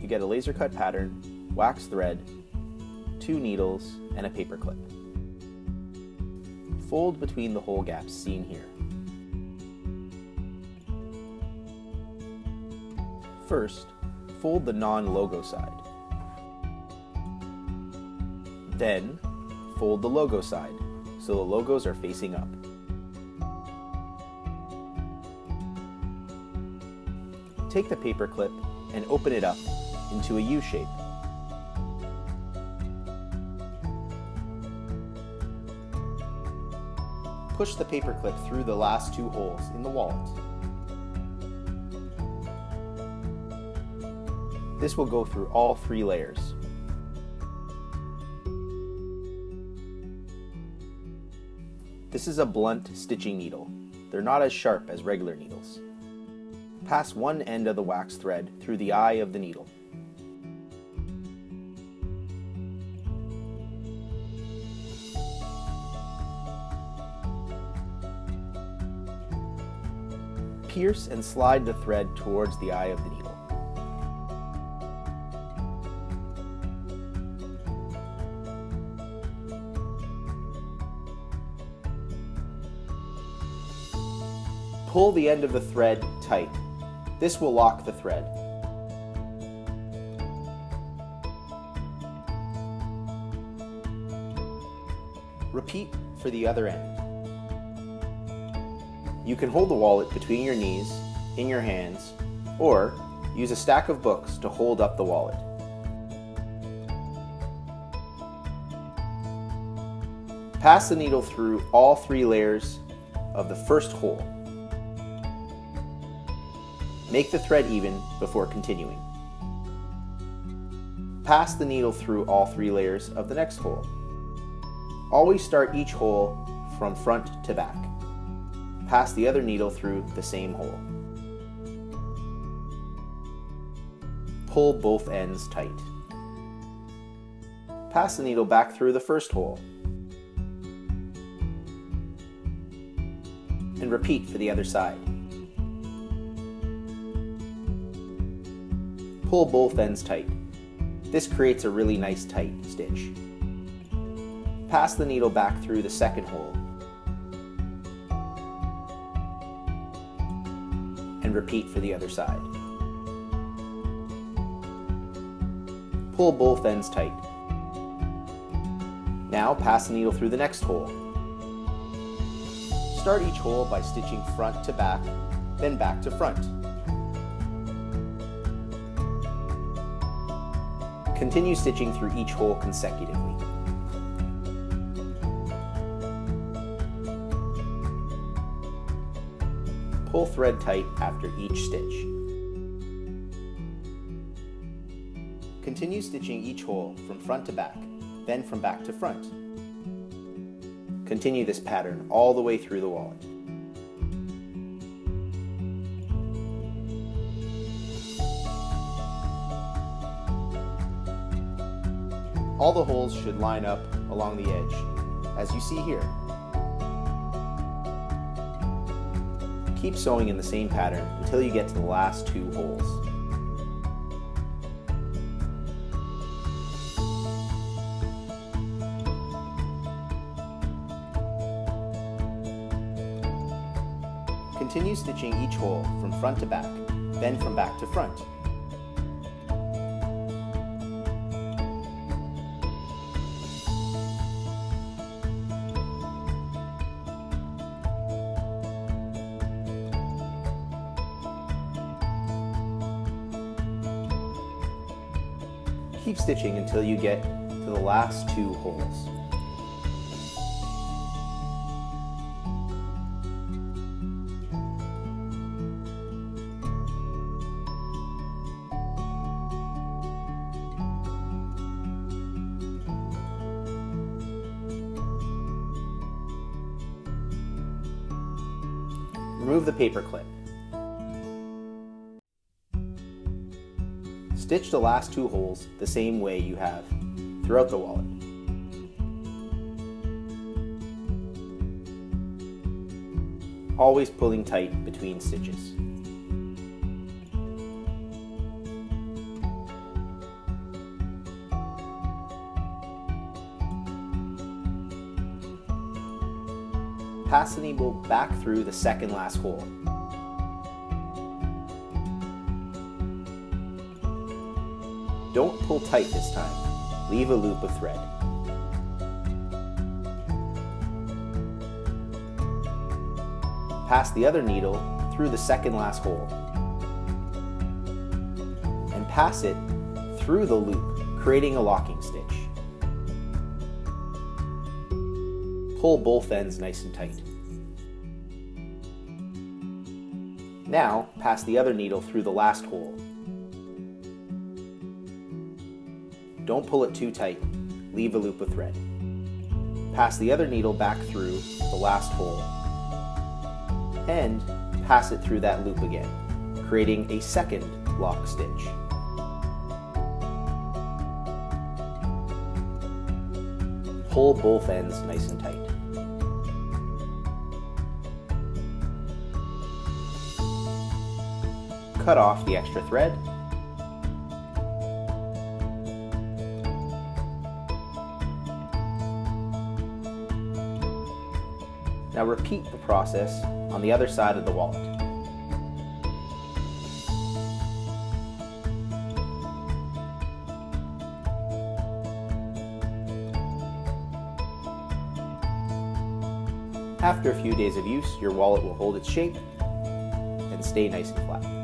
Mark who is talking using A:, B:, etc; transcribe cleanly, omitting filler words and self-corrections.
A: you get a laser cut pattern, wax thread, 2 needles, and a paper clip. Fold between the hole gaps seen here. First, fold the non-logo side. Then, fold the logo side, so the logos are facing up. Take the paper clip and open it up into a U shape. Push the paper clip through the last 2 holes in the wallet. This will go through all 3 layers. This is a blunt stitching needle. They're not as sharp as regular needles. Pass one end of the wax thread through the eye of the needle. Pierce and slide the thread towards the eye of the needle. Pull the end of the thread tight. This will lock the thread. Repeat for the other end. You can hold the wallet between your knees, in your hands, or use a stack of books to hold up the wallet. Pass the needle through all 3 layers of the first hole. Make the thread even before continuing. Pass the needle through all 3 layers of the next hole. Always start each hole from front to back. Pass the other needle through the same hole. Pull both ends tight. Pass the needle back through the first hole. And repeat for the other side. Pull both ends tight. This creates a really nice tight stitch. Pass the needle back through the second hole and repeat for the other side. Pull both ends tight. Now pass the needle through the next hole. Start each hole by stitching front to back, then back to front. Continue stitching through each hole consecutively. Pull thread tight after each stitch. Continue stitching each hole from front to back, then from back to front. Continue this pattern all the way through the wallet. All the holes should line up along the edge, as you see here. Keep sewing in the same pattern until you get to the last 2 holes. Continue stitching each hole from front to back, then from back to front. Keep stitching until you get to the last 2 holes. Remove the paper clip. Stitch the last 2 holes the same way you have throughout the wallet. Always pulling tight between stitches. pass the needle back through the second last hole. Don't pull tight this time. Leave a loop of thread. Pass the other needle through the second last hole and pass it through the loop, creating a locking stitch. Pull both ends nice and tight. Now, pass the other needle through the last hole. Don't pull it too tight. Leave a loop of thread. Pass the other needle back through the last hole and pass it through that loop again, creating a second lock stitch. Pull both ends nice and tight. Cut off the extra thread. Now repeat the process on the other side of the wallet. After a few days of use, your wallet will hold its shape and stay nice and flat.